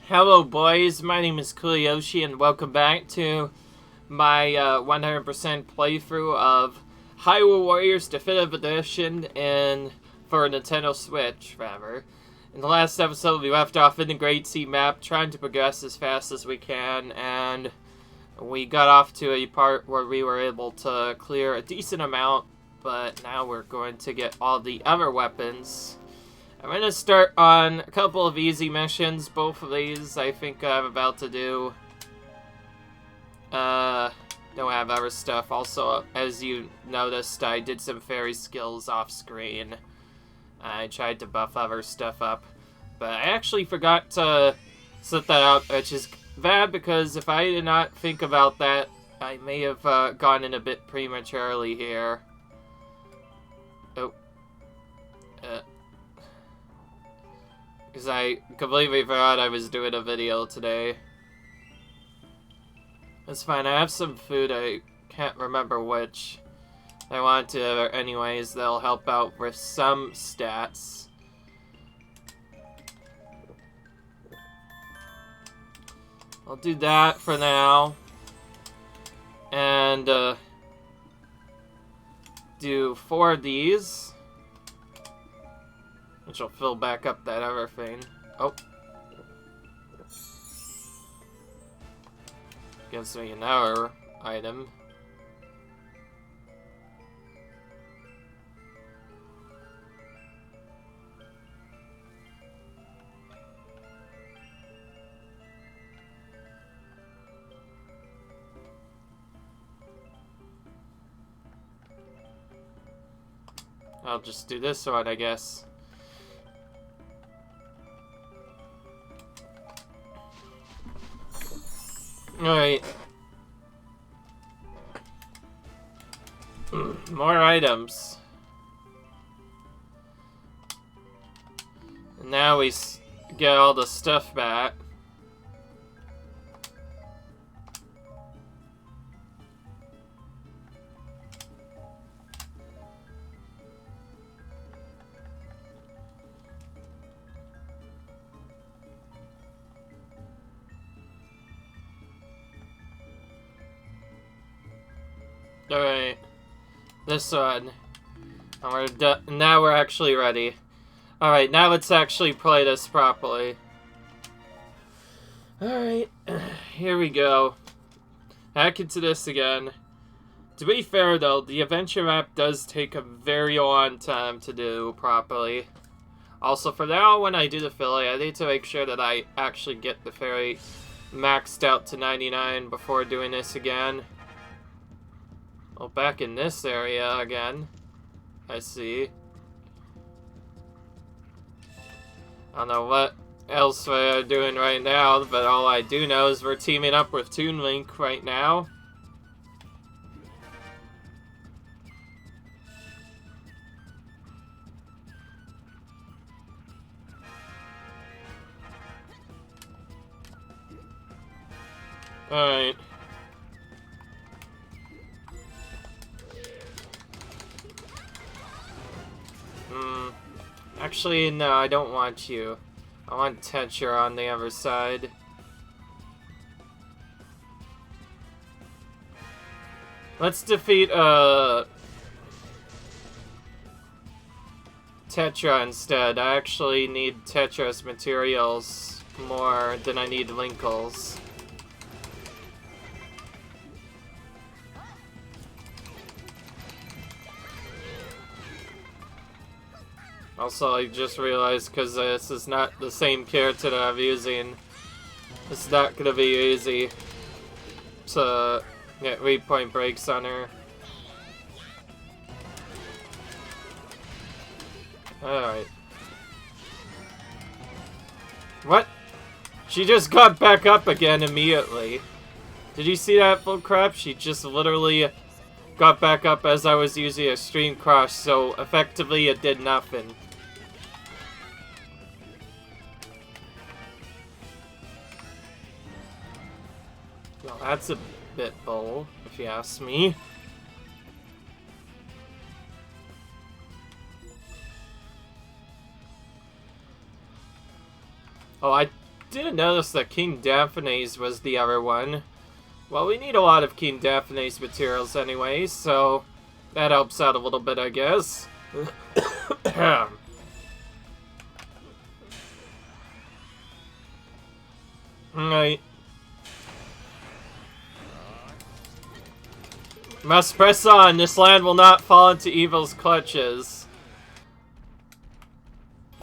Hello boys, my name is Kuliyoshi and welcome back to my 100% playthrough of Hyrule Warriors Definitive Edition for Nintendo Switch, rather. In the last episode we left off in the Great Sea map, trying to progress as fast as we can, and we got off to a part where we were able to clear a decent amount, but now we're going to get all the other weapons. I'm going to start on a couple of easy missions. Both of these I think I'm about to do. Don't have other stuff. Also, as you noticed, I did some fairy skills off screen. I tried to buff other stuff up. But I actually forgot to set that out, which is bad because if I did not think about that, I may have gone in a bit prematurely here. Oh. Because I completely forgot I was doing a video today. That's fine, I have some food, I can't remember which. I want to anyways, they'll help out with some stats. I'll do that for now. And, do 4 of these. Which will fill back up that other thing. Oh. Gives me another item. I'll just do this one, I guess. Alright. More items. And now we get all the stuff back. Alright, this one. And we're done. Now we're actually ready. Alright, now let's actually play this properly. Alright, here we go. Back into this again. To be fair though, the adventure map does take a very long time to do properly. Also, for now, when I do the fillet, I need to make sure that I actually get the fairy maxed out to 99 before doing this again. Well, back in this area again. I see. I don't know what else we're doing right now, but all I do know is we're teaming up with Toon Link right now. Alright. Actually, no, I don't want you. I want Tetra on the other side. Let's defeat, Tetra instead. I actually need Tetra's materials more than I need Linkle's. Also, I just realized, because this is not the same character that I'm using, it's not going to be easy to get read-point breaks on her. Alright. What? She just got back up again immediately. Did you see that, full crap? She just literally got back up as I was using Extreme Crush, so effectively it did nothing. Well, that's a bit bull, if you ask me. Oh, I didn't notice that King Daphne's was the other one. Well, we need a lot of King Daphne's materials anyway, so that helps out a little bit, I guess. Alright. Must press on. This land will not fall into evil's clutches.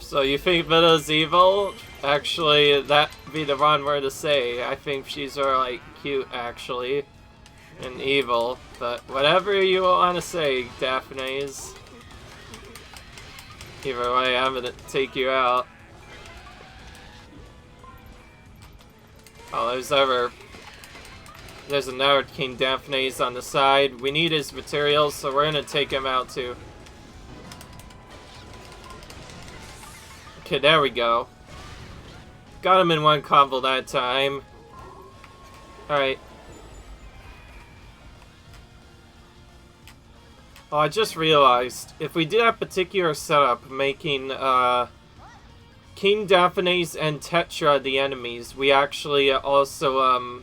So you think Vida's evil? Actually, that'd be the wrong word to say. I think she's more like cute, actually, and evil. But whatever you want to say, Daphne's. Either way, I'm gonna take you out. Oh, there's another King Daphne's on the side. We need his materials, so we're gonna take him out too. Okay, there we go. Got him in one combo that time. Alright. Oh, I just realized, if we did that particular setup, making King Daphne's and Tetra the enemies, we actually also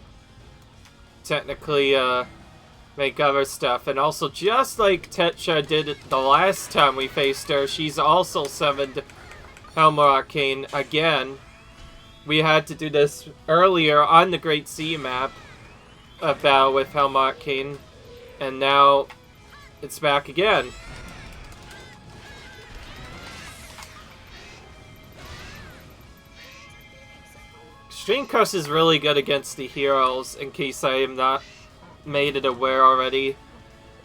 technically make other stuff. And also, just like Tetra did the last time we faced her, she's also summoned Hyrule Arcane again. We had to do this earlier on the Great Sea map, a battle with Hyrule Arcane, and now it's back again. Extreme Crush is really good against the heroes, in case I am not made it aware already.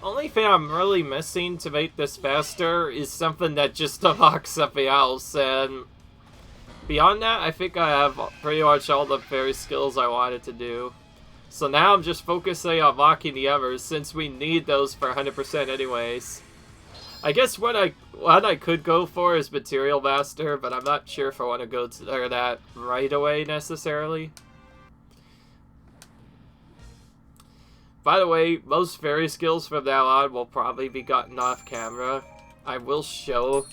Only thing I'm really missing to make this faster is something that just unlocks something else, and beyond that, I think I have pretty much all the fairy skills I wanted to do. So now I'm just focusing on unlocking the others, since we need those for 100% anyways. I guess what I could go for is Material Master, but I'm not sure if I want to go to that right away necessarily. By the way, most fairy skills from now on will probably be gotten off camera. I will show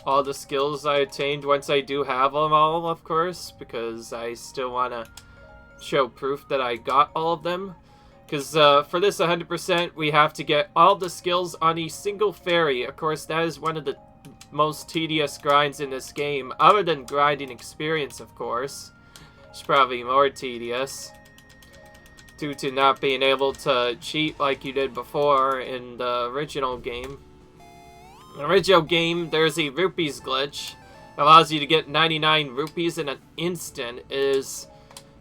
all the skills I attained once I do have them all, of course, because I still want to show proof that I got all of them. Because for this 100%, we have to get all the skills on a single fairy. Of course, that is one of the most tedious grinds in this game, other than grinding experience, of course. It's probably more tedious, due to not being able to cheat like you did before in the original game. In the original game, there's a rupees glitch. It allows you to get 99 rupees in an instant. It is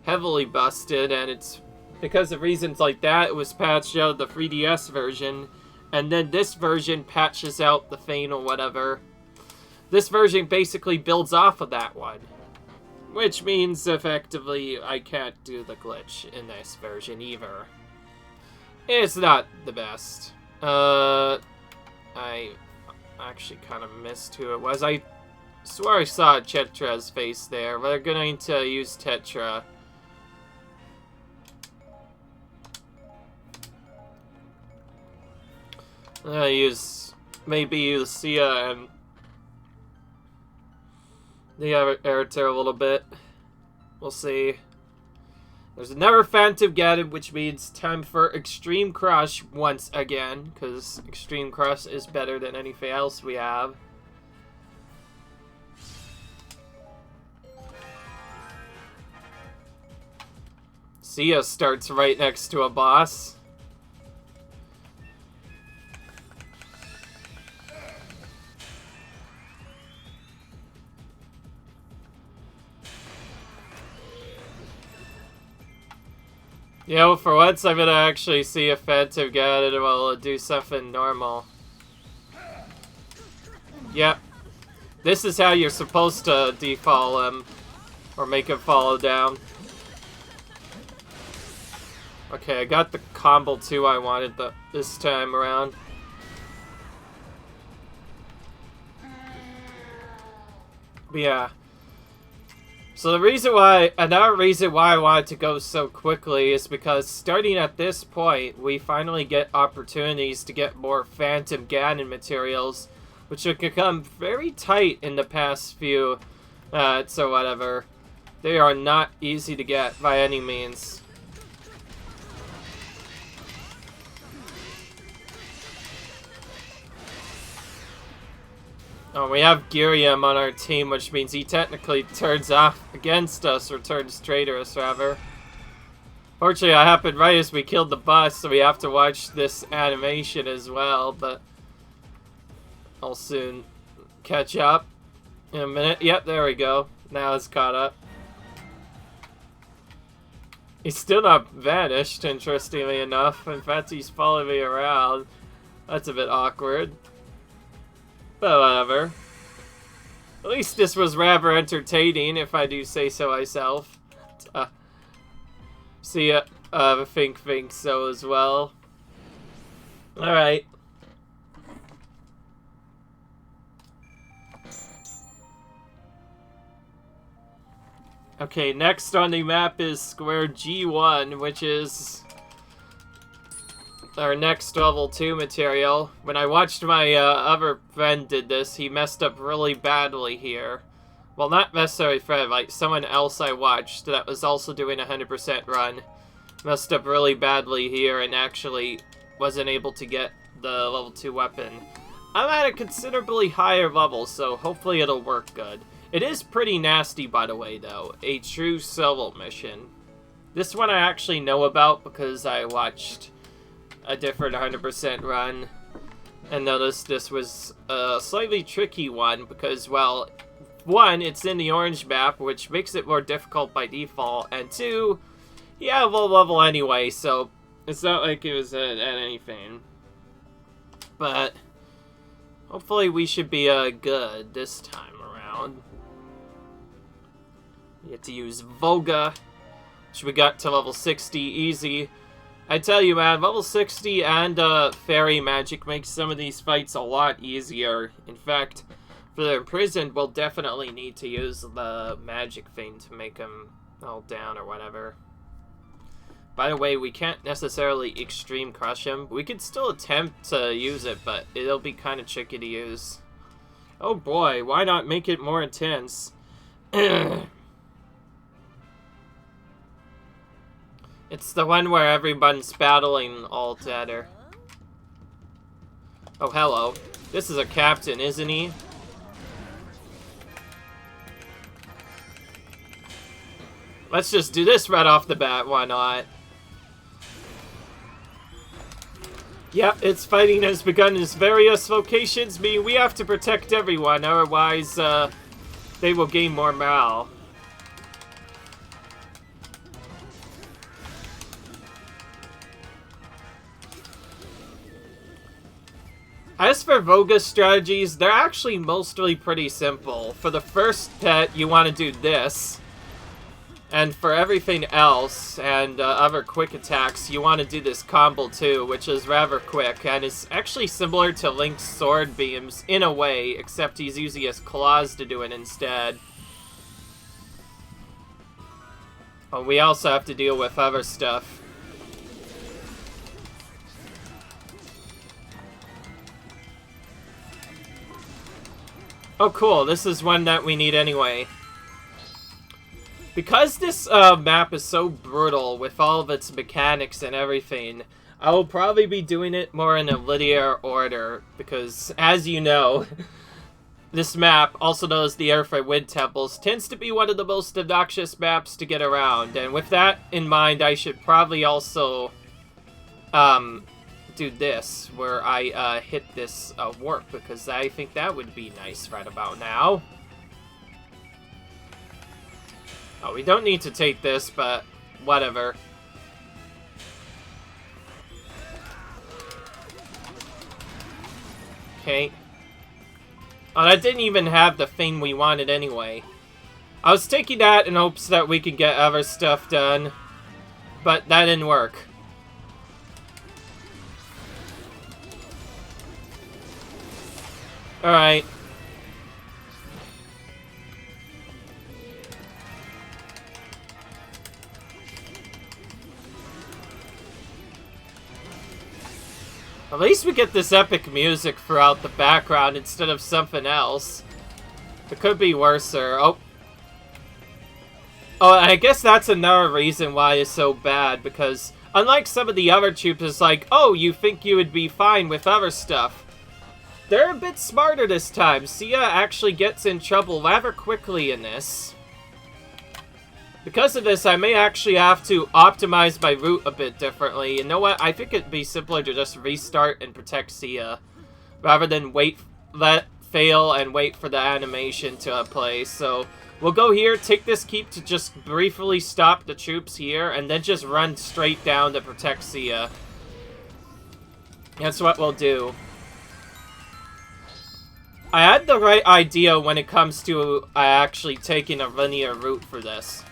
heavily busted, and it's because of reasons like that, it was patched out of the 3DS version, and then this version patches out the Fane or whatever. This version basically builds off of that one, which means effectively I can't do the glitch in this version either. It's not the best. I actually kind of missed who it was. I swear I saw Tetra's face there. We're going to use Tetra. Maybe use Sia and the Airter a little bit. We'll see. There's another Phantom Ganon, which means time for Extreme Crush once again, because Extreme Crush is better than anything else we have. Sia starts right next to a boss. You know, for once I'm gonna actually see a Phantom Ganon and will do something normal. Yep. This is how you're supposed to defall him. Or make him follow down. Okay, I got the combo 2 I wanted this time around. But yeah. So the reason why, another reason why I wanted to go so quickly is because starting at this point, we finally get opportunities to get more Phantom Ganon materials, which have become very tight in the past few, so whatever. They are not easy to get by any means. Oh, we have Girium on our team, which means he technically turns off against us, or turns traitorous, rather. Fortunately, it happened right as we killed the boss, so we have to watch this animation as well, but I'll soon catch up in a minute. Yep, there we go. Now it's caught up. He's still not vanished, interestingly enough. In fact, he's following me around. That's a bit awkward. But whatever. At least this was rather entertaining, if I do say so myself. See ya. I think so as well. Alright. Okay, next on the map is Square G1, which is our next level 2 material. When I watched my other friend did this, he messed up really badly here. Well, not necessarily friend, like someone else I watched that was also doing a 100% run. Messed up really badly here and actually wasn't able to get the level 2 weapon. I'm at a considerably higher level, so hopefully it'll work good. It is pretty nasty, by the way, though. A true solo mission. This one I actually know about because I watched a different 100% run and noticed this was a slightly tricky one because, well, one, it's in the orange map, which makes it more difficult by default, and two, you have low level anyway, so it's not like it was at anything. But hopefully we should be good this time around. You get to use Volga, which we got to level 60 easy. I tell you, man, level 60 and fairy magic makes some of these fights a lot easier. In fact, for the imprisoned, we'll definitely need to use the magic thing to make them all down or whatever. By the way, we can't necessarily extreme crush him. We could still attempt to use it, but it'll be kind of tricky to use. Oh boy, why not make it more intense? It's the one where everyone's battling all together. Oh, hello. This is a captain, isn't he? Let's just do this right off the bat, why not? Yep, its fighting has begun in various locations, meaning we have to protect everyone, otherwise, they will gain more morale. As for Voga's strategies, they're actually mostly pretty simple. For the first pet, you want to do this. And for everything else, and other quick attacks, you want to do this combo too, which is rather quick, and is actually similar to Link's sword beams in a way, except he's using his claws to do it instead. Oh, we also have to deal with other stuff. Oh cool, this is one that we need anyway. Because this map is so brutal with all of its mechanics and everything, I will probably be doing it more in a linear order, because, as you know, this map, also known as the Earthfire Wind Temples, tends to be one of the most obnoxious maps to get around, and with that in mind, I should probably also do this, where I hit this warp, because I think that would be nice right about now. Oh, we don't need to take this, but whatever. Okay. Oh, that didn't even have the thing we wanted anyway. I was taking that in hopes that we could get other stuff done, but that didn't work. Alright. At least we get this epic music throughout the background instead of something else. It could be worse, sir. Oh. Oh, I guess that's another reason why it's so bad, because unlike some of the other troops, it's like, oh, you think you would be fine with other stuff. They're a bit smarter this time. Sia actually gets in trouble rather quickly in this. Because of this, I may actually have to optimize my route a bit differently. You know what? I think it'd be simpler to just restart and protect Sia, rather than let fail and wait for the animation to play. So we'll go here, take this keep to just briefly stop the troops here, and then just run straight down to protect Sia. That's what we'll do. I had the right idea when it comes to actually taking a linear route for this.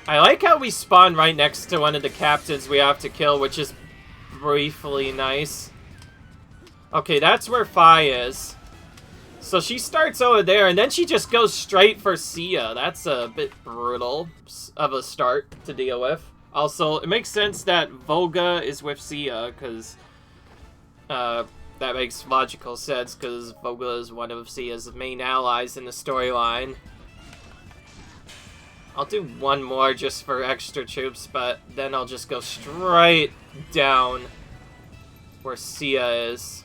I like how we spawn right next to one of the captains we have to kill, which is briefly nice. Okay, that's where Fi is. So she starts over there, and then she just goes straight for Sia. That's a bit brutal of a start to deal with. Also, it makes sense that Volga is with Sia, because that makes logical sense, because Volga is one of Sia's main allies in the storyline. I'll do one more just for extra troops, but then I'll just go straight down where Sia is.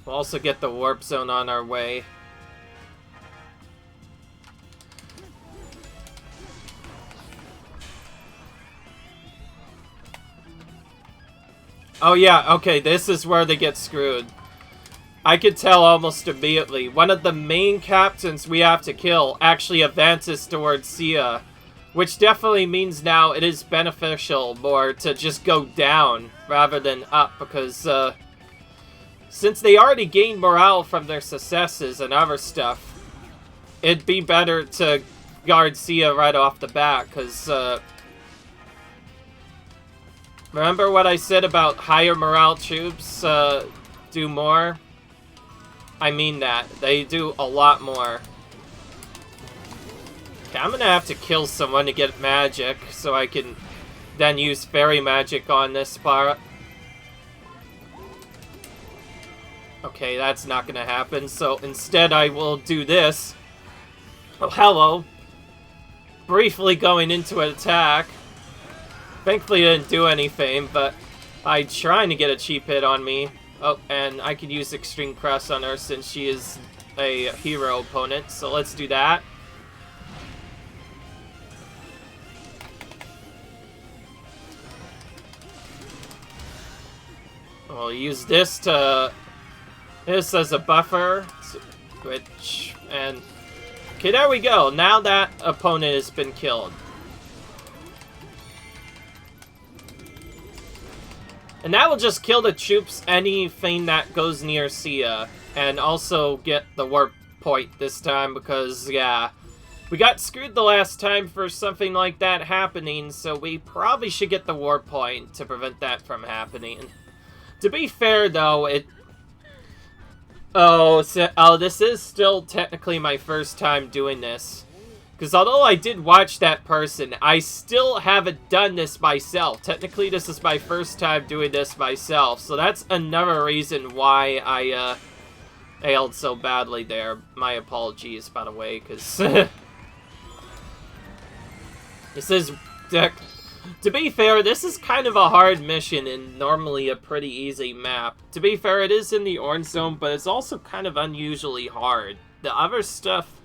We'll also get the warp zone on our way. Oh yeah, okay, this is where they get screwed. I could tell almost immediately. One of the main captains we have to kill actually advances towards Sia, which definitely means now it is beneficial more to just go down rather than up, because since they already gained morale from their successes and other stuff, it'd be better to guard Sia right off the bat, because remember what I said about higher morale troops do more? I mean that. They do a lot more. Okay, I'm gonna have to kill someone to get magic, so I can then use fairy magic on this part. Okay, that's not gonna happen, so instead I will do this. Oh, hello. Briefly going into an attack. Thankfully it didn't do anything, but I'm trying to get a cheap hit on me. Oh, and I can use Extreme Crest on her since she is a hero opponent, so let's do that. We'll use this as a buffer, which, and, okay, there we go. Now that opponent has been killed. And that will just kill the troops, anything that goes near Sia. And also get the warp point this time because, yeah, we got screwed the last time for something like that happening, so we probably should get the warp point to prevent that from happening. To be fair, though, this is still technically my first time doing this. Because although I did watch that person, I still haven't done this myself. Technically, this is my first time doing this myself. So that's another reason why I failed so badly there. My apologies, by the way, because this is... To be fair, this is kind of a hard mission and normally a pretty easy map. To be fair, it is in the orange zone, but it's also kind of unusually hard. The other stuff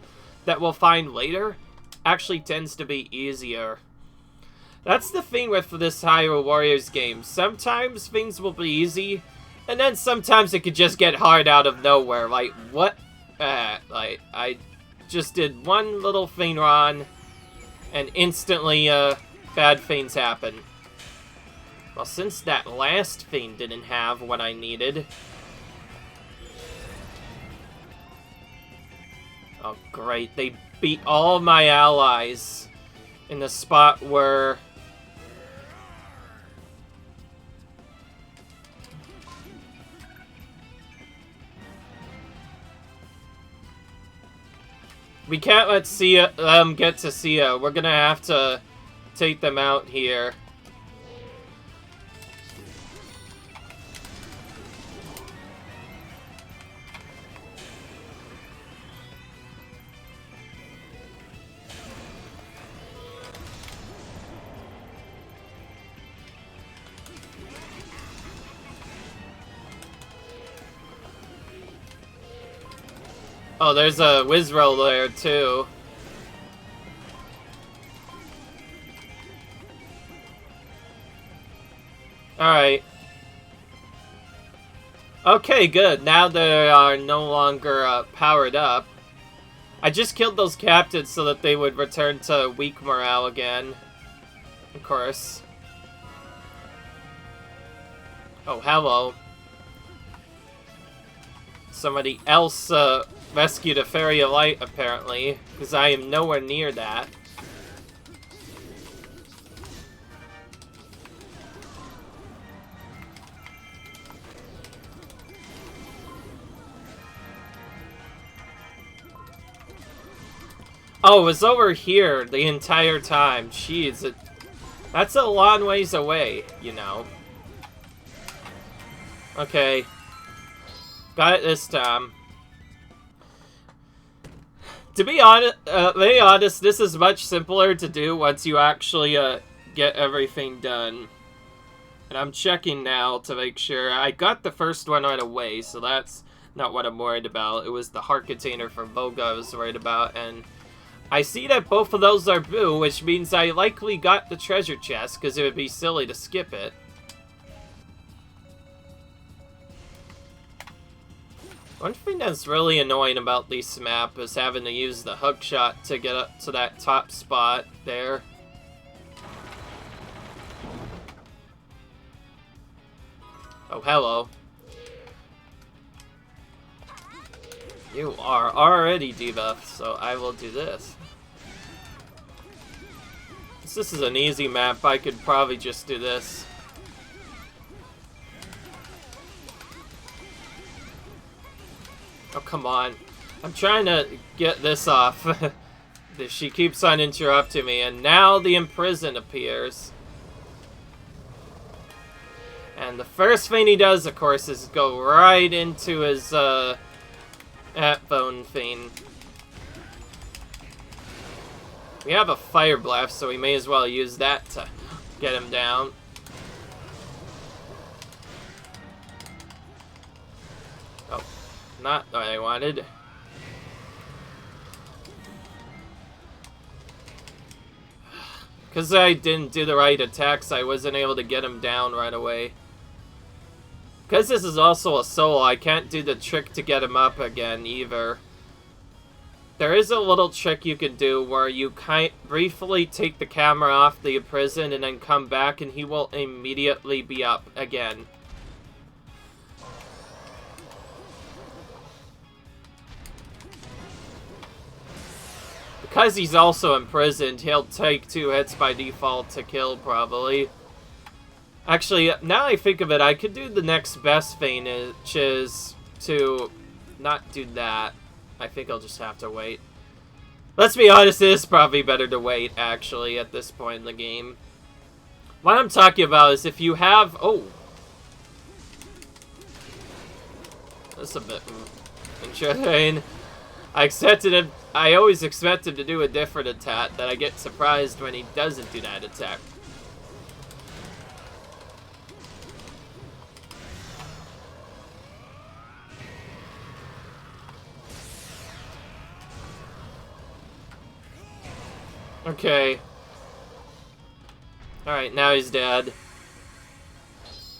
that we'll find later actually tends to be easier. That's the thing with this Hyrule Warriors game. Sometimes things will be easy, and then sometimes it could just get hard out of nowhere. Like, what? Like, I just did one little thing wrong, and instantly, bad things happen. Well, since that last thing didn't have what I needed... Oh, great. They beat all my allies in the spot where... We can't let them get to Sia. We're gonna have to take them out here. Oh, there's a Wizroll there, too. Alright. Okay, good. Now they are no longer powered up. I just killed those captains so that they would return to weak morale again. Of course. Oh, hello. Somebody else rescued a Fairy of Light, apparently, because I am nowhere near that. Oh, it was over here the entire time. Jeez, that's a long ways away, you know. Okay. Got it this time. To be honest, this is much simpler to do once you actually get everything done. And I'm checking now to make sure. I got the first one right away, so that's not what I'm worried about. It was the heart container for Voga I was worried about, and I see that both of those are blue, which means I likely got the treasure chest, because it would be silly to skip it. One thing that's really annoying about this map is having to use the hook shot to get up to that top spot there. Oh, hello. You are already debuffed, so I will do this. Since this is an easy map, I could probably just do this. Oh, come on. I'm trying to get this off. She keeps on interrupting me, and now the Imprison appears. And the first thing he does, of course, is go right into his, at-bone thing. We have a Fire Blast, so we may as well use that to get him down. Oh, not what I wanted. Because I didn't do the right attacks, I wasn't able to get him down right away. Because this is also a solo, I can't do the trick to get him up again either. There is a little trick you can do where you briefly take the camera off the prison and then come back and he will immediately be up again. Because he's also imprisoned, he'll take 2 hits by default to kill, probably. Actually, now I think of it, I could do the next best thing, which is to not do that. I think I'll just have to wait. Let's be honest, it is probably better to wait, actually, at this point in the game. What I'm talking about is if you have... Oh! That's a bit interesting. I always expect him to do a different attack, that I get surprised when he doesn't do that attack. Okay. Alright, now he's dead.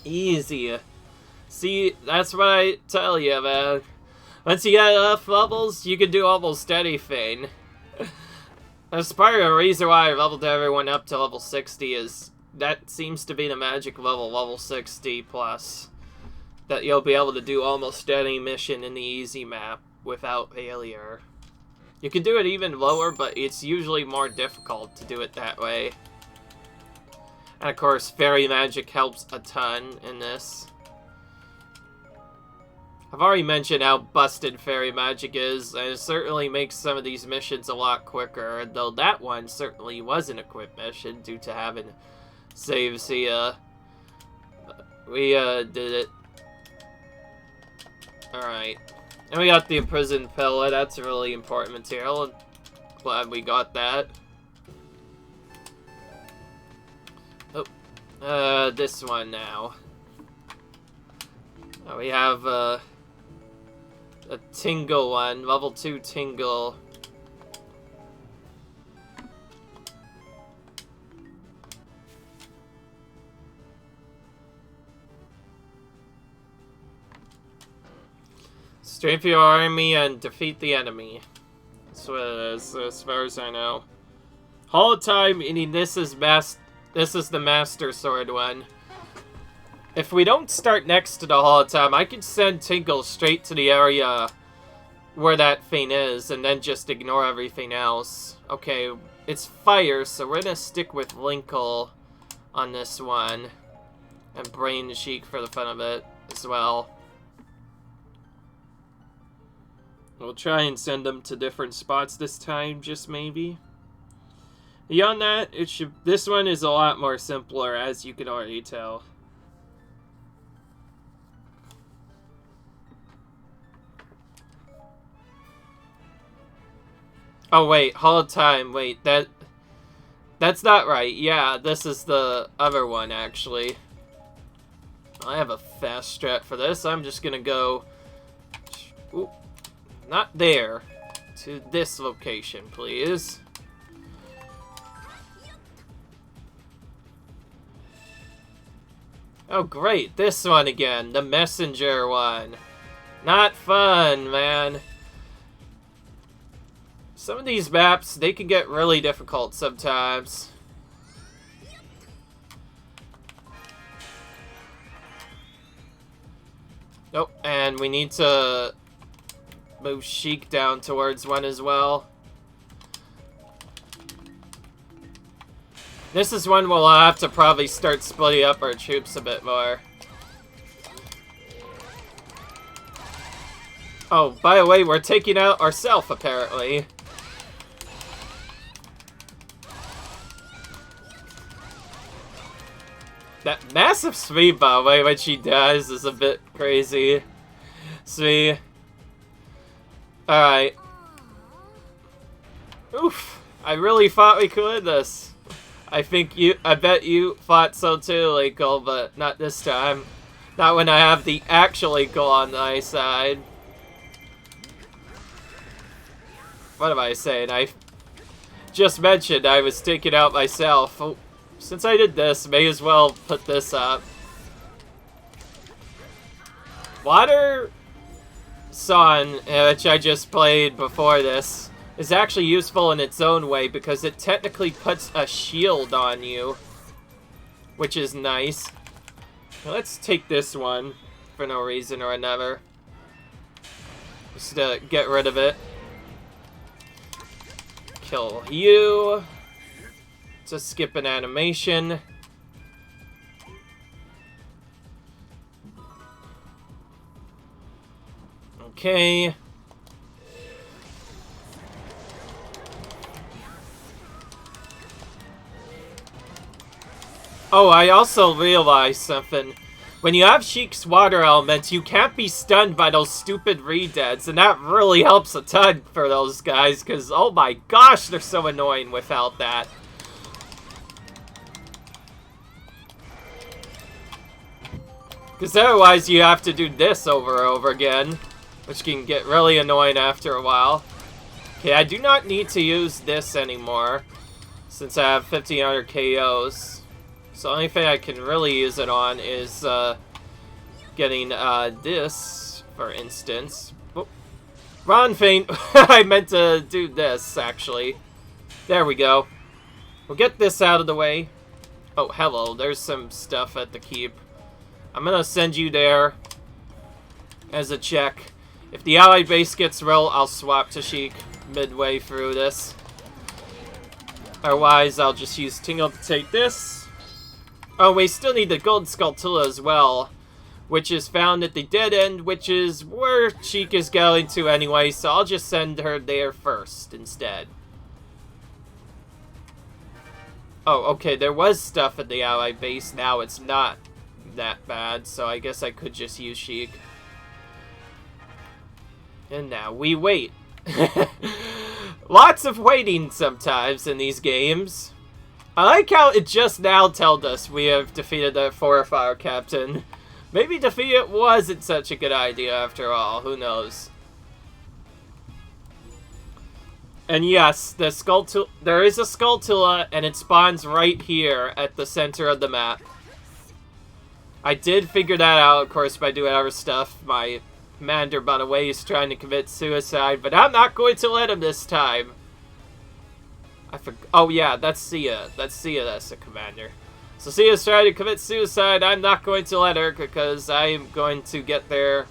Easy. See, that's what I tell you, man. Once you get enough levels, you can do almost anything. That's part of the reason why I leveled everyone up to level 60 is that seems to be the magic level 60 plus. That you'll be able to do almost any mission in the easy map without failure. You can do it even lower, but it's usually more difficult to do it that way. And of course, fairy magic helps a ton in this. I've already mentioned how busted fairy magic is, and it certainly makes some of these missions a lot quicker, though that one certainly wasn't a quick mission due to having saves here. We did it. Alright. And we got the imprisoned pillar, that's a really important material. Glad we got that. Oh. This one now. We have, a Tingle one. Level 2 Tingle. Strafe your army and defeat the enemy. That's what it is, as far as I know. Hall of Time, meaning this is the Master Sword one. If we don't start next to the Hall of Time, I could send Tingle straight to the area where that thing is, and then just ignore everything else. Okay, it's fire, so we're gonna stick with Linkle on this one. And Brain Sheik for the fun of it, as well. We'll try and send them to different spots this time, just maybe. Beyond that, this one is a lot more simpler, as you can already tell. Oh wait, Hall of Time, wait, that's not right. Yeah, this is the other one, actually. I have a fast strat for this. I'm just gonna go... Ooh, not there. To this location, please. Oh great, this one again, the messenger one. Not fun, man. Some of these maps, they can get really difficult sometimes. Oh, and we need to move Sheik down towards one as well. This is one we'll have to probably start splitting up our troops a bit more. Oh, by the way, we're taking out ourselves, apparently. That massive sweep, by the way, when she dies is a bit crazy. See? Alright. Oof. I really thought we could win this. I bet you thought so too, Linkle, but not this time. Not when I have the actual Linkle on my side. What am I saying? I just mentioned I was taking out myself. Oh, since I did this, may as well put this up. Water Sun, which I just played before this, is actually useful in its own way because it technically puts a shield on you, which is nice. Let's take this one for no reason or another. Just to get rid of it. Kill you. To skip an animation. Okay. Oh, I also realized something. When you have Sheik's water elements, you can't be stunned by those stupid re-deads, and that really helps a ton for those guys, because, oh my gosh, they're so annoying without that. Because otherwise you have to do this over and over again, which can get really annoying after a while. Okay, I do not need to use this anymore, since I have 1500 KOs. So the only thing I can really use it on is getting this, for instance. Oh, wrong feint. I meant to do this, actually. There we go. We'll get this out of the way. Oh, hello. There's some stuff at the keep. I'm gonna send you there as a check. If the allied base gets real, I'll swap to Sheik midway through this. Otherwise, I'll just use Tingle to take this. Oh, we still need the Gold Skulltula as well, which is found at the dead end, which is where Sheik is going to anyway, so I'll just send her there first instead. Oh, okay, there was stuff at the allied base, now it's not that bad, so I guess I could just use Sheik. And now we wait. Lots of waiting sometimes in these games. I like how it just now told us we have defeated the Fire Captain. Maybe defeat it wasn't such a good idea after all, who knows. And yes, there is a Skulltula, and it spawns right here at the center of the map. I did figure that out, of course, by doing other stuff. My commander, by the way, is trying to commit suicide, but I'm not going to let him this time. Oh yeah, that's Sia. That's Sia, that's the commander. So Sia's trying to commit suicide. I'm not going to let her, because I am going to get there.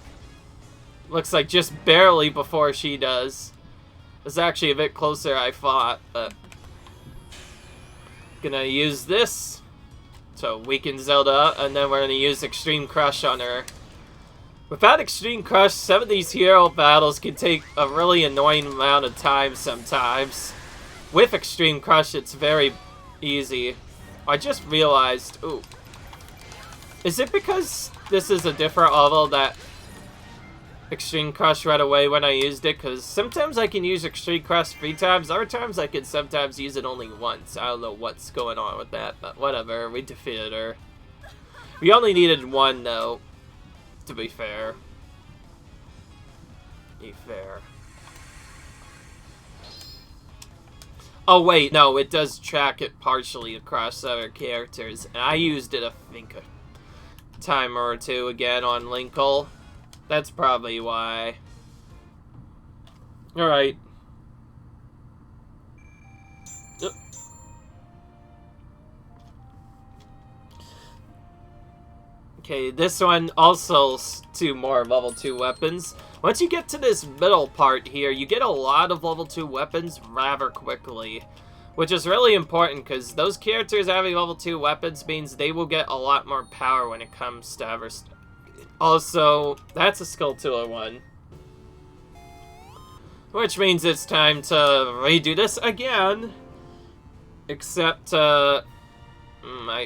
Looks like just barely before she does. It's actually a bit closer I thought, but... Gonna use this to weaken Zelda, and then we're gonna use Extreme Crush on her. Without Extreme Crush, some of these hero battles can take a really annoying amount of time sometimes. With Extreme Crush, it's very easy. I just realized, ooh. Is it because this is a different level that Extreme Crush right away when I used it? Because sometimes I can use Extreme Crush 3 times, other times I can sometimes use it only once. I don't know what's going on with that, but whatever, we defeated her. We only needed one, though, to be fair. Oh wait, no, it does track it partially across other characters, and I used it, I think, a time or two again on Linkle. That's probably why. Alright. Okay, this one also 2 more level 2 weapons. Once you get to this middle part here, you get a lot of level 2 weapons rather quickly. Which is really important, because those characters having level 2 weapons means they will get a lot more power when it comes to other stuff. Also, that's a Skulltula one. Which means it's time to redo this again. Except, I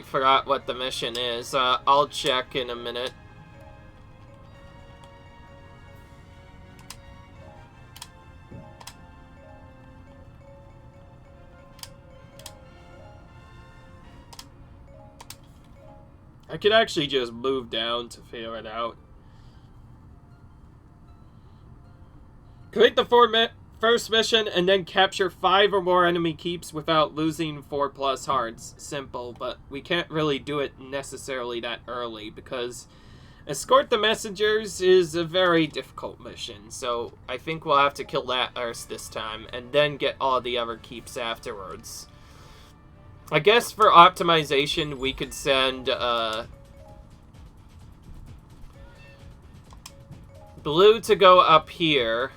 forgot what the mission is. I'll check in a minute. I could actually just move down to figure it out. Complete the first mission and then capture 5 or more enemy keeps without losing 4+ hearts. Simple, but we can't really do it necessarily that early because escort the messengers is a very difficult mission. So I think we'll have to kill that first this time and then get all the other keeps afterwards. I guess for optimization, we could send Blue to go up here,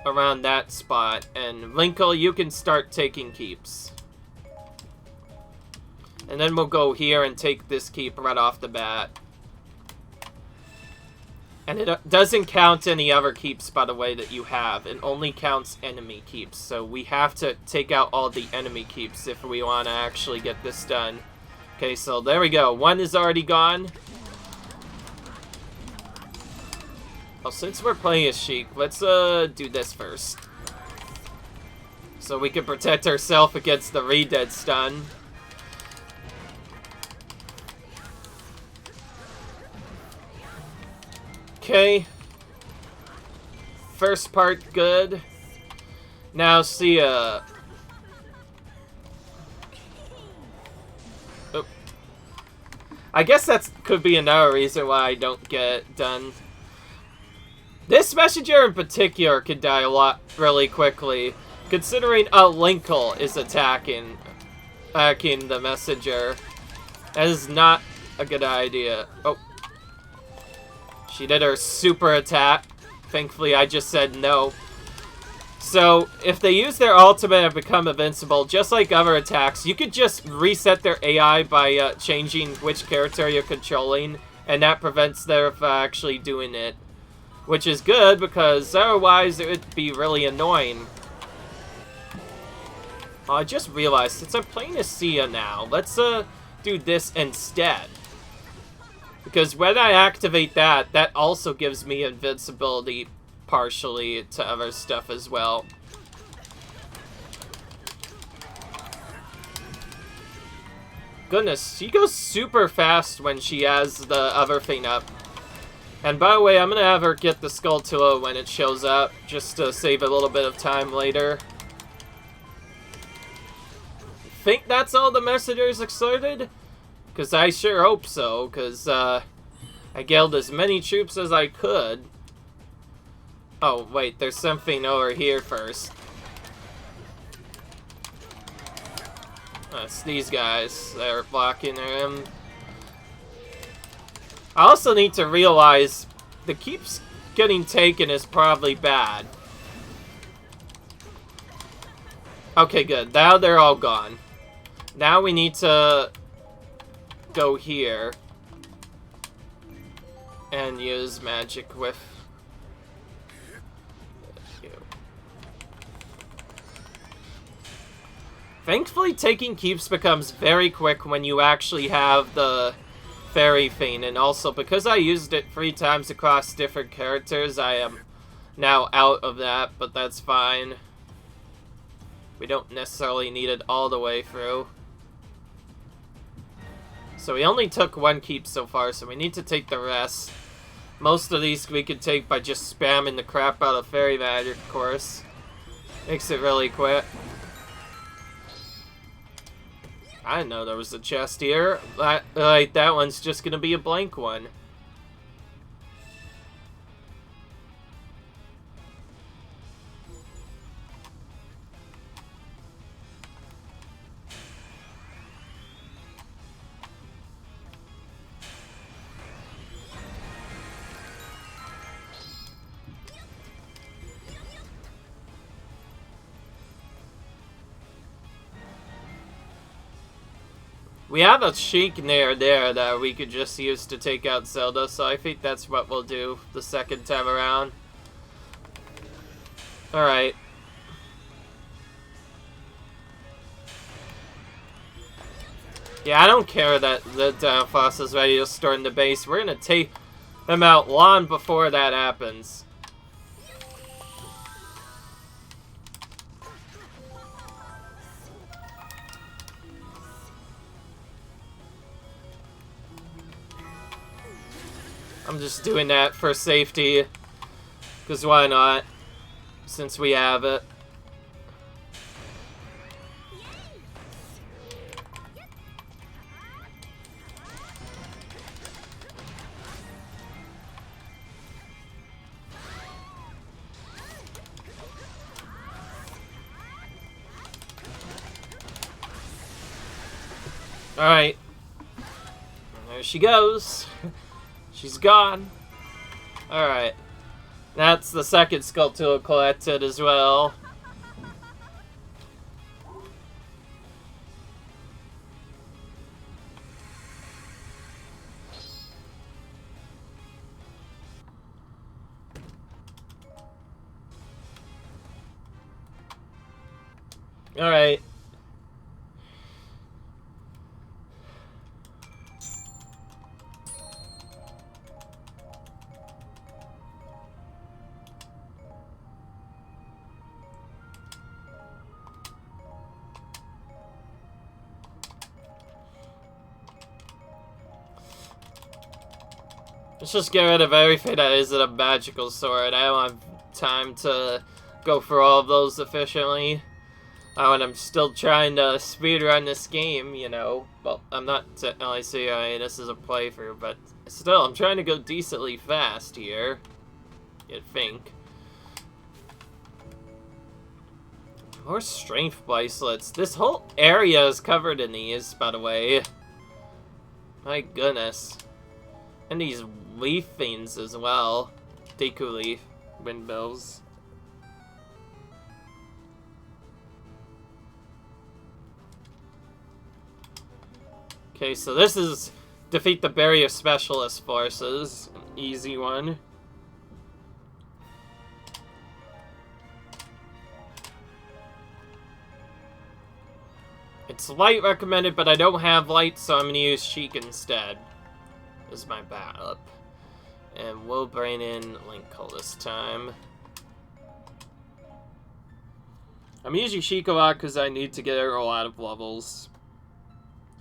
around that spot, and Linkle, you can start taking keeps. And then we'll go here and take this keep right off the bat. And it doesn't count any other keeps, by the way, that you have. It only counts enemy keeps. So we have to take out all the enemy keeps if we want to actually get this done. Okay, so there we go. One is already gone. Well, since we're playing as Sheik, let's do this first. So we can protect ourselves against the re-dead stun. Okay. First part good. Now see oh. I guess that could be another reason why I don't get it done. This messenger in particular could die a lot really quickly, considering Linkle is attacking the messenger. That is not a good idea. Oh. She did her super attack. Thankfully, I just said no. So, if they use their ultimate and become invincible, just like other attacks, you could just reset their AI by changing which character you're controlling, and that prevents them from actually doing it. Which is good, because otherwise it would be really annoying. Oh, I just realized, since I'm playing as Sia now, let's do this instead. Because when I activate that, that also gives me invincibility partially to other stuff as well. Goodness, she goes super fast when she has the other thing up. And by the way, I'm going to have her get the Skulltula when it shows up, just to save a little bit of time later. think that's all the messengers exerted. Because I sure hope so, because I killed as many troops as I could. Oh, wait, there's something over here first. It's these guys that are blocking him. I also need to realize the keeps getting taken is probably bad. Okay, good. Now they're all gone. Now we need to go here and use magic with... Thankfully, taking keeps becomes very quick when you actually have the fairy thing, and also because I used it 3 times across different characters, I am now out of that, but that's fine. We don't necessarily need it all the way through. So we only took 1 keep so far, so we need to take the rest. Most of these we could take by just spamming the crap out of fairy magic, of course. Makes it really quick. I didn't know there was a chest here. Like, that one's just gonna be a blank one. We have a Sheik near there that we could just use to take out Zelda, so I think that's what we'll do the second time around. Alright. Yeah, I don't care that the Downfoss is ready to storm the base. We're gonna take them out long before that happens. I'm just doing that for safety, because why not, since we have it. Alright. There she goes. She's gone. Alright. That's the second Skulltulas Collected as well. Alright. Let's just get rid of everything that isn't a magical sword. I don't have time to go for all of those efficiently. And I'm still trying to speedrun this game, you know. Well, I'm not technically saying this is a playthrough, but still, I'm trying to go decently fast here. You'd think. More strength bracelets. This whole area is covered in these, by the way. My goodness. And these leaf things as well. Deku leaf windmills. Okay, so this is defeat the barrier specialist forces. An easy one. It's light recommended, but I don't have light, so I'm going to use Sheik instead. This is my backup. And we'll bring in Linkle this time. I'm using Sheik a lot because I need to get her a lot of levels.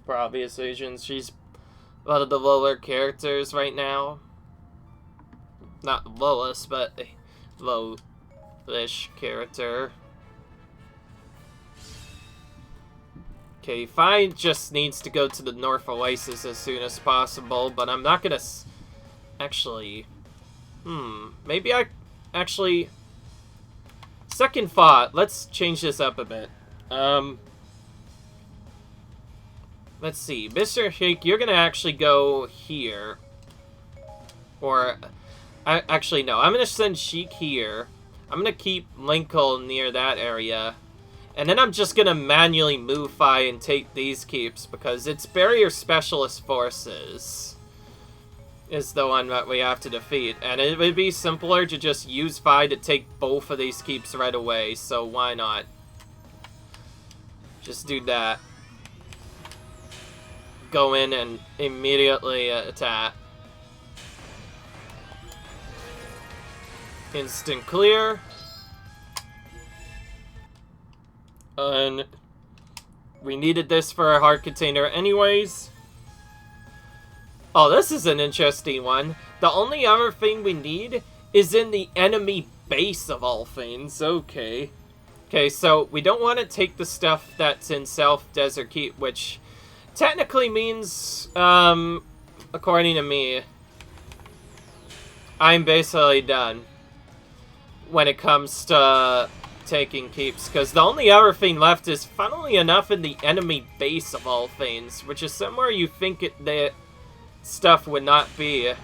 For obvious reasons. She's one of the lower characters right now. Not the lowest, but a low-ish character. Okay, Fi just needs to go to the North Oasis as soon as possible, but I'm not gonna actually... maybe I... Actually... Second thought, let's change this up a bit. Let's see. Mr. Shake, you're gonna actually go here. Or... actually, no. I'm gonna send Sheik here. I'm gonna keep Linkle near that area. And then I'm just gonna manually move Fi and take these keeps, because it's Barrier Specialist Forces is the one that we have to defeat. And it would be simpler to just use Fi to take both of these keeps right away, so why not? Just do that. Go in and immediately attack. Instant clear. And we needed this for our heart container anyways. Oh, this is an interesting one. The only other thing we need is in the enemy base of all things. Okay. Okay, so we don't want to take the stuff that's in South Desert Keep, which technically means, according to me, I'm basically done when it comes to taking keeps, because the only other thing left is, funnily enough, in the enemy base of all things, which is somewhere you think that stuff would not be. I'm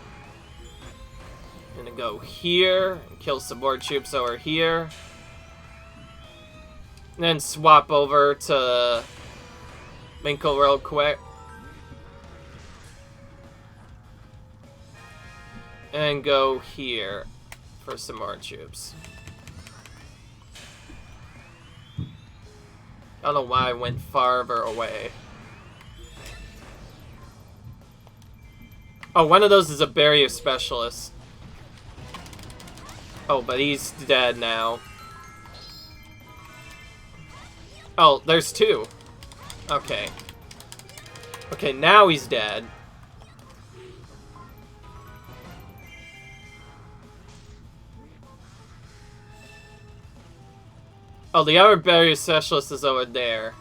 gonna go here, and kill some more troops over here, and then swap over to Minkle real quick. And go here for some more troops. I don't know why I went farther away. Oh, one of those is a barrier specialist. Oh, but he's dead now. Oh, there's two. Okay. Okay, now he's dead. Oh, the other barrier specialist is over there.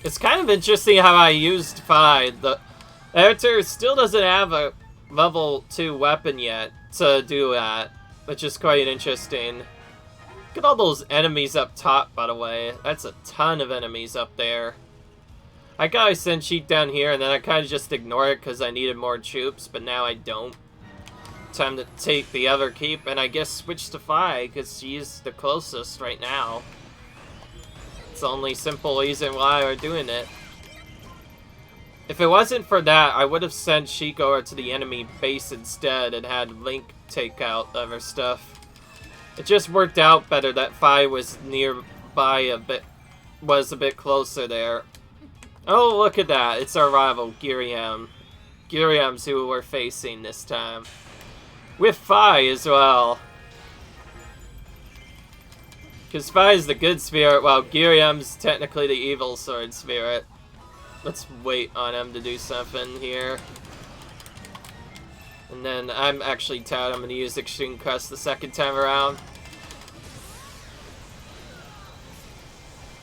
It's kind of interesting how I used Fi. The editor still doesn't have a level 2 weapon yet to do that, which is quite interesting. Look at all those enemies up top, by the way. That's a ton of enemies up there. I gotta send Sheik down here, and then I kind of just ignore it because I needed more troops, but now I don't. Time to take the other keep, and I guess switch to Fi, because she's the closest right now. It's the only simple reason why we're doing it. If it wasn't for that, I would have sent Sheik over to the enemy base instead and had Link take out other stuff. It just worked out better that Fi was nearby a bit, was a bit closer there. Oh, look at that. It's our rival, Giriam. Giriam's who we're facing this time. With Fi as well. Because Fi is the good spirit, while Giriam's technically the evil sword spirit. Let's wait on him to do something here. And then I'm actually tired. I'm going to use Extreme Crest the second time around.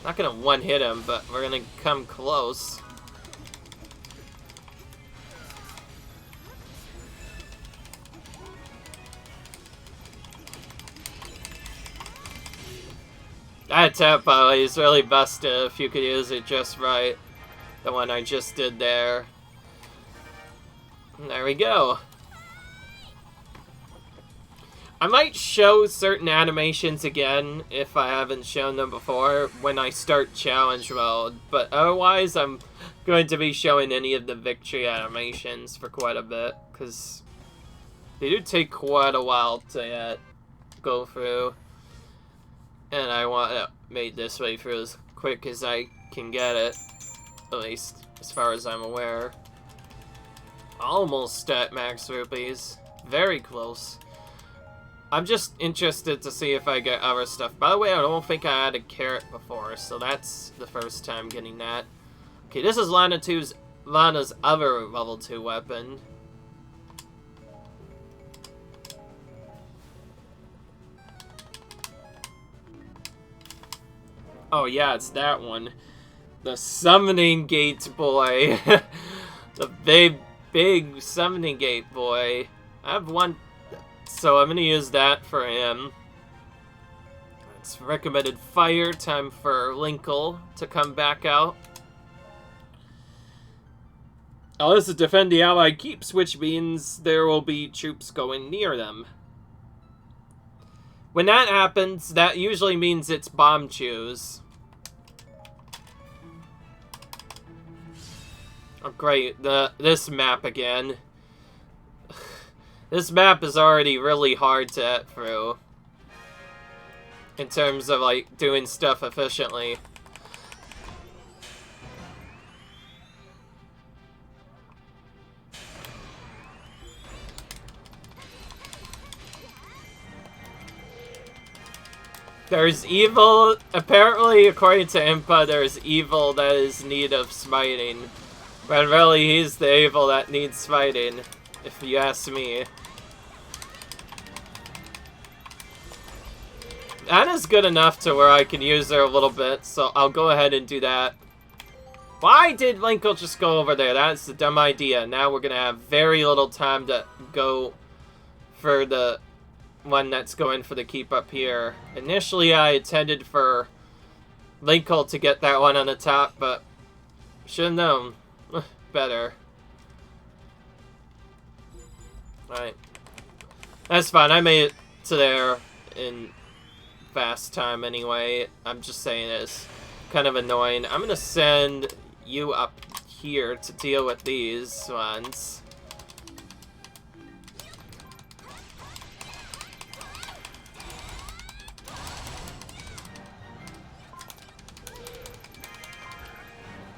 Not going to one-hit him, but we're going to come close. That attack, by the way, is really busted if you could use it just right. The one I just did there. And there we go. I might show certain animations again, if I haven't shown them before, when I start challenge mode. But otherwise, I'm going to be showing any of the victory animations for quite a bit, because they do take quite a while to go through. And I want to make this way through as quick as I can get it, at least as far as I'm aware. Almost at max rupees. Very close. I'm just interested to see if I get other stuff. By the way, I don't think I had a carrot before, so that's the first time getting that. Okay, this is Lana 2's Lana's other level 2 weapon. Oh yeah, it's that one. The Summoning Gate boy. The big Summoning Gate boy. I have one, so I'm gonna use that for him. It's recommended fire. Time for Linkle to come back out. Oh, this is defend the allied keeps, which means there will be troops going near them. When that happens, that usually means it's bomb chews. Oh, great. This map again. This map is already really hard to get through. In terms of, like, doing stuff efficiently. There's evil, apparently, according to Impa, there's evil that is in need of smiting. But really, he's the evil that needs smiting, if you ask me. Anna's good enough to where I can use her a little bit, so I'll go ahead and do that. Why did Linkle just go over there? That's a dumb idea. Now we're gonna have very little time to go for the one that's going for the keep up here. Initially, I intended for Linkle to get that one on the top, but should've known better. Alright. That's fine. I made it to there in fast time anyway. I'm just saying it's kind of annoying. I'm gonna send you up here to deal with these ones.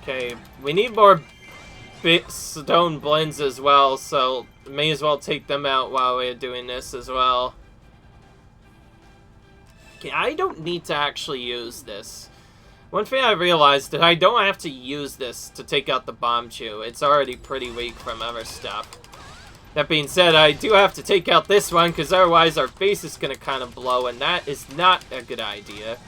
Okay, we need more stone blends as well, so may as well take them out while we're doing this as well. Okay, I don't need to actually use this. One thing I realized that I don't have to use this to take out the bomb chew. It's already pretty weak from other stuff. That being said, I do have to take out this one because otherwise our base is going to kind of blow, and that is not a good idea.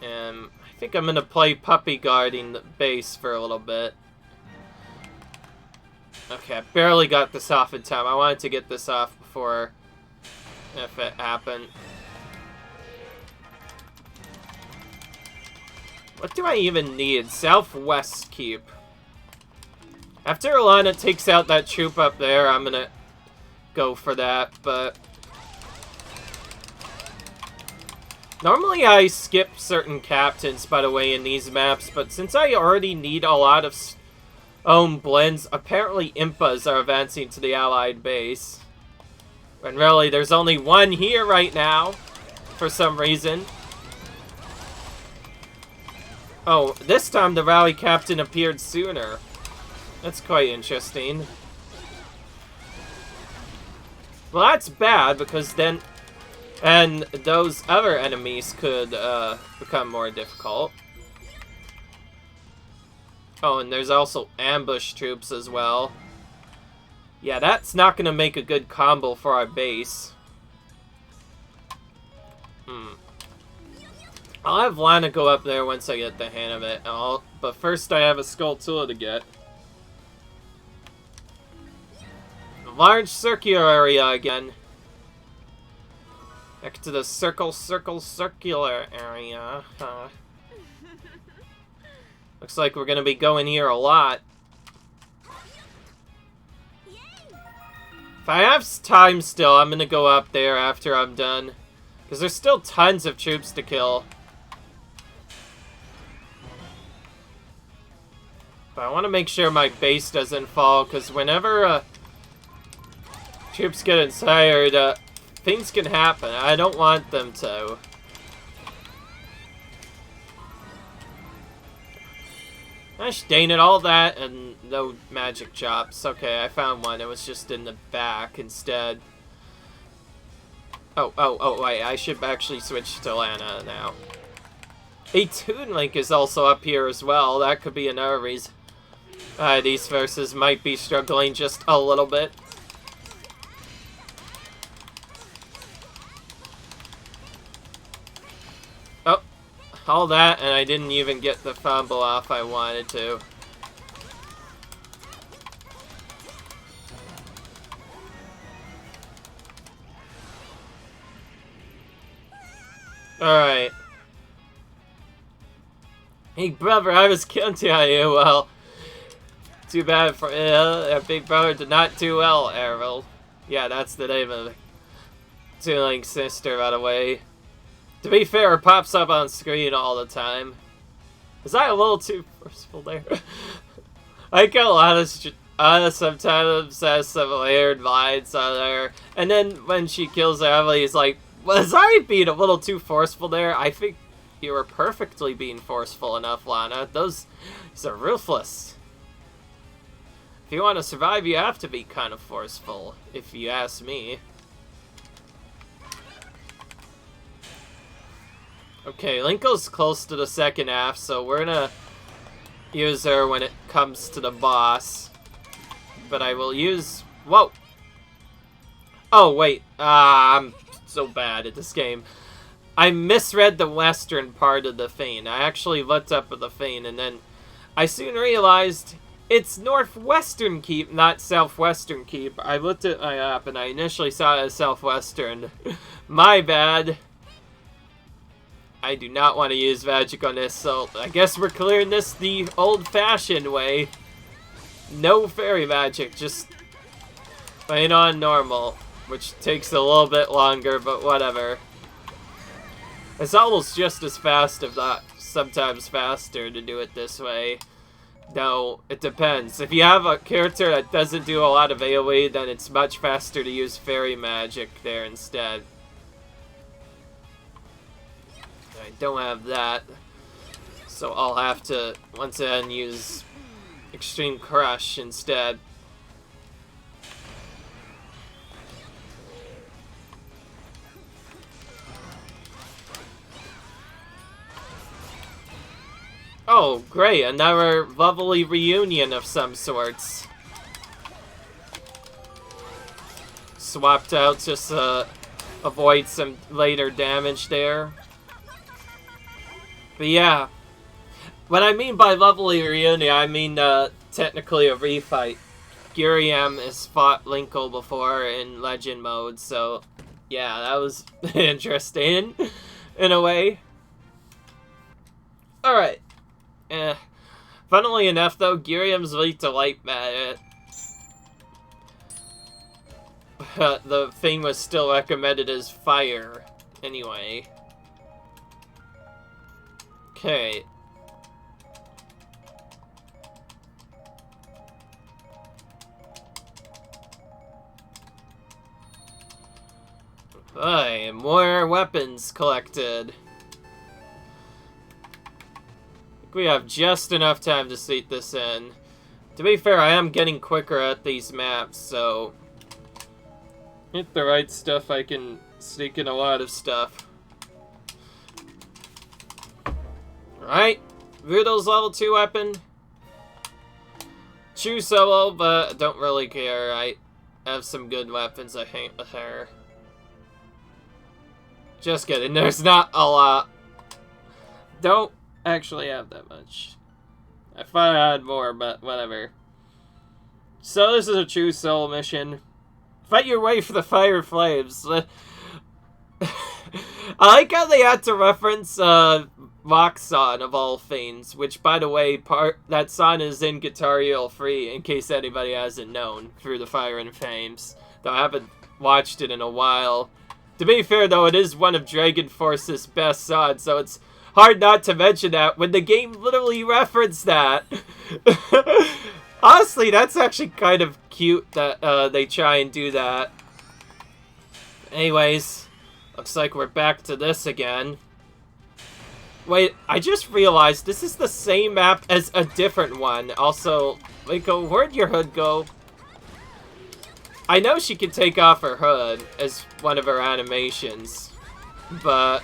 I think I'm going to play puppy guarding the base for a little bit. Okay, I barely got this off in time. I wanted to get this off before if it happened. What do I even need? Southwest Keep. After Alana takes out that troop up there, I'm gonna go for that, but normally I skip certain captains, by the way, in these maps, but since I already need a lot of blends, apparently Impas are advancing to the allied base. When really, there's only one here right now, for some reason. Oh, this time the rally captain appeared sooner. That's quite interesting. Well, that's bad, because then and those other enemies could become more difficult. Oh, and there's also ambush troops as well. Yeah, that's not going to make a good combo for our base. I'll have Lana go up there once I get the hang of it. But first I have a Skulltula to get. Large circular area again. Back to the circular area. Looks like we're gonna be going here a lot. If I have time still, I'm gonna go up there after I'm done. Because there's still tons of troops to kill. But I want to make sure my base doesn't fall, because whenever troops get inspired, things can happen. I don't want them to. Gosh dang it, all that and no magic chops. Okay, I found one. It was just in the back instead. Oh, wait, I should actually switch to Lana now. A Toon Link is also up here as well. That could be another reason these verses might be struggling just a little bit. Oh, all that, and I didn't even get the fumble off I wanted to. Alright. Hey, brother, I was counting on you. Well, too bad for big brother did not do well, Errol. Yeah, that's the name of Toon Link's sister, by the way. To be fair, it pops up on screen all the time. Was I a little too forceful there? I get a lot of sometimes has some layered lines on there. And then when she kills Emily, he's like, was I being a little too forceful there? I think you were perfectly being forceful enough, Lana. Those are ruthless. If you want to survive, you have to be kind of forceful, if you ask me. Okay, Linko's close to the second half, so we're gonna use her when it comes to the boss. But I will use... Whoa! Oh, wait. I'm so bad at this game. I misread the western part of the feint. I actually looked up at the feint, and then I soon realized it's northwestern keep, not southwestern keep. I looked at my app, and I initially saw it as southwestern. My bad. I do not want to use magic on this, so I guess we're clearing this the old-fashioned way. No fairy magic, just plain on normal, which takes a little bit longer, but whatever. It's almost just as fast, if not sometimes faster, to do it this way. No, it depends. If you have a character that doesn't do a lot of AoE, then it's much faster to use fairy magic there instead. I don't have that, so I'll have to, once again, use Extreme Crush instead. Oh, great, another lovely reunion of some sorts. Swapped out just to avoid some later damage there. But yeah, what I mean by lovely reunion, I mean technically a refight. Giriam has fought Linko before in Legend mode, so yeah, that was interesting in a way. Alright. Funnily enough, though, Giriam's weak to light magic. The thing was still recommended as fire, anyway. Okay. Aye, more weapons collected. We have just enough time to seat this in. To be fair, I am getting quicker at these maps, so hit the right stuff, I can sneak in a lot of stuff. Right, Voodoo's level 2 weapon. True solo, but don't really care. I have some good weapons, I think, with her. Just kidding, there's not a lot. Don't actually have that much. I thought I had more, but whatever. So this is a true soul mission. Fight your way for the fire flames. I like how they had to reference Rock Song of all things, which, by the way, that song is in Guitar Hero 3, in case anybody hasn't known, through the Fire and Flames. Though I haven't watched it in a while. To be fair, though, it is one of Dragon Force's best songs, so it's hard not to mention that when the game literally referenced that. Honestly, that's actually kind of cute that they try and do that. Anyways, looks like we're back to this again. Wait, I just realized this is the same map as a different one. Also, Linko, where'd your hood go? I know she can take off her hood as one of her animations, but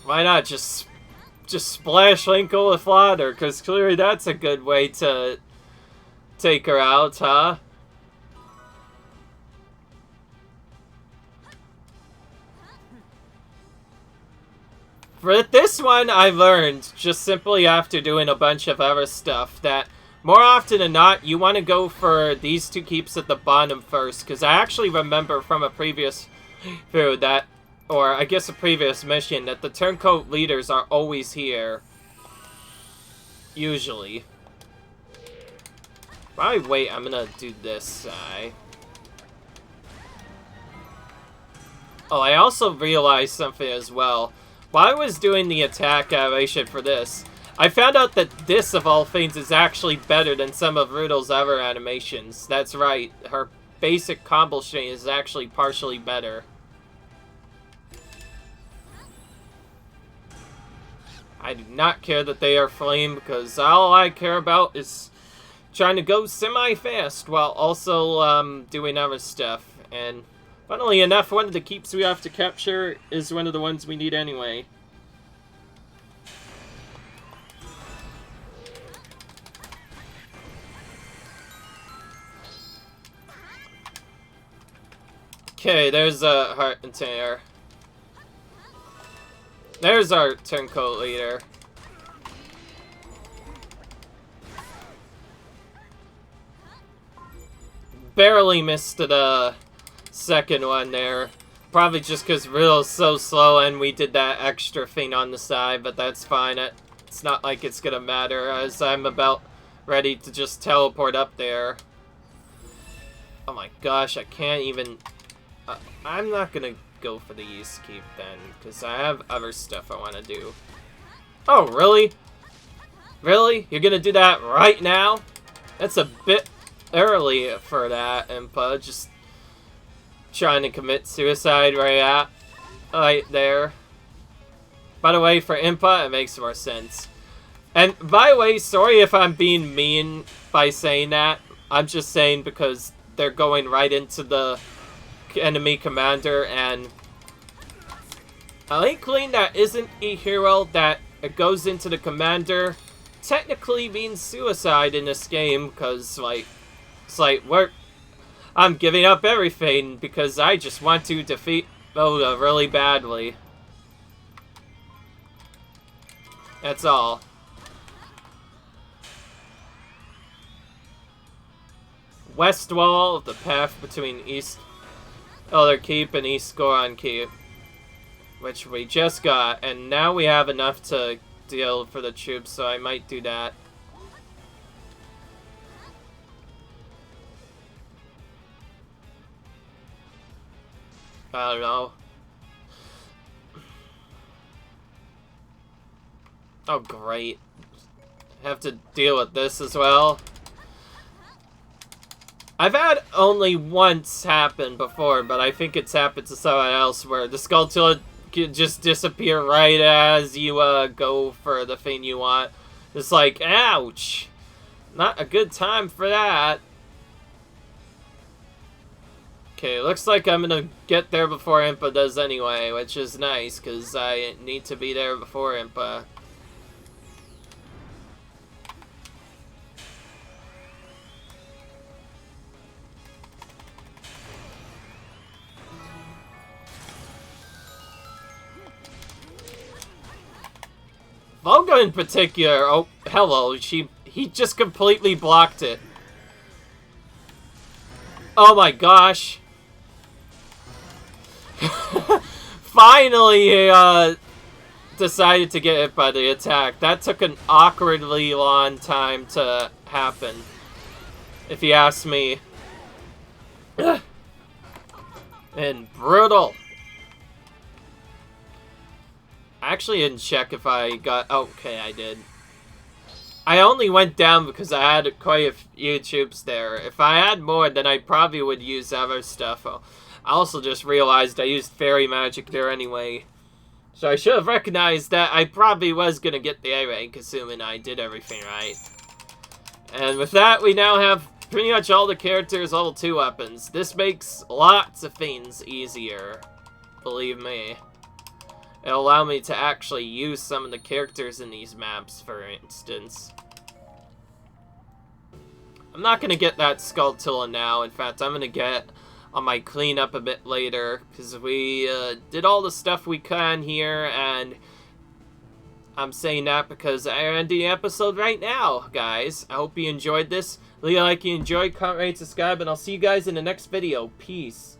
Why not just splash Linkle with water? Because clearly that's a good way to take her out, huh? For this one, I learned, just simply after doing a bunch of other stuff, that more often than not, you want to go for these two keeps at the bottom first. Because I actually remember from a previous video that, or I guess a previous mission, that the turncoat leaders are always here. Usually. While I wait, I'm gonna do this side. Oh, I also realized something as well. While I was doing the attack animation for this, I found out that this, of all things, is actually better than some of Rudel's other animations. That's right, her basic combo chain is actually partially better. I do not care that they are flame, because all I care about is trying to go semi-fast while also doing other stuff. And funnily enough, one of the keeps we have to capture is one of the ones we need anyway. Okay, there's a heart and tear. There's our turncoat leader. Barely missed the second one there. Probably just because Riddle's so slow and we did that extra thing on the side, but that's fine. It's not like it's gonna matter as I'm about ready to just teleport up there. Oh my gosh, I can't even... I'm not gonna go for the East Keep then, because I have other stuff I want to do. Oh, really? Really? You're gonna do that right now? That's a bit early for that, Impa. Just trying to commit suicide right there. By the way, for Impa, it makes more sense. And by the way, sorry if I'm being mean by saying that. I'm just saying because they're going right into the enemy commander, and a Link Lane that isn't a hero that goes into the commander technically means suicide in this game, because it's like I'm giving up everything because I just want to defeat Boda really badly. That's all. West wall of the path between East Elder Keep and East Goron Keep, which we just got, and now we have enough to deal for the troops, so I might do that. I don't know. Oh, great. Have to deal with this as well. I've had only once happen before, but I think it's happened to someone else where the Skulltula can just disappear right as you go for the thing you want. It's like, ouch! Not a good time for that. Okay, looks like I'm gonna get there before Impa does anyway, which is nice, because I need to be there before Impa. Volga in particular, oh, hello, he just completely blocked it. Oh my gosh. Finally, he decided to get hit by the attack. That took an awkwardly long time to happen, if you ask me. And brutal. I actually didn't check if I got... Okay, I did. I only went down because I had quite a few troops there. If I had more, then I probably would use other stuff. I also just realized I used fairy magic there anyway. So I should have recognized that I probably was going to get the A rank, assuming I did everything right. And with that, we now have pretty much all the characters level 2 weapons. This makes lots of things easier. Believe me. It'll allow me to actually use some of the characters in these maps, for instance. I'm not going to get that Skulltula now. In fact, I'm going to get on my cleanup a bit later, because we did all the stuff we can here, and I'm saying that because I'm ending the episode right now, guys. I hope you enjoyed this. Leave a like you enjoyed, comment, rate, subscribe, and I'll see you guys in the next video. Peace.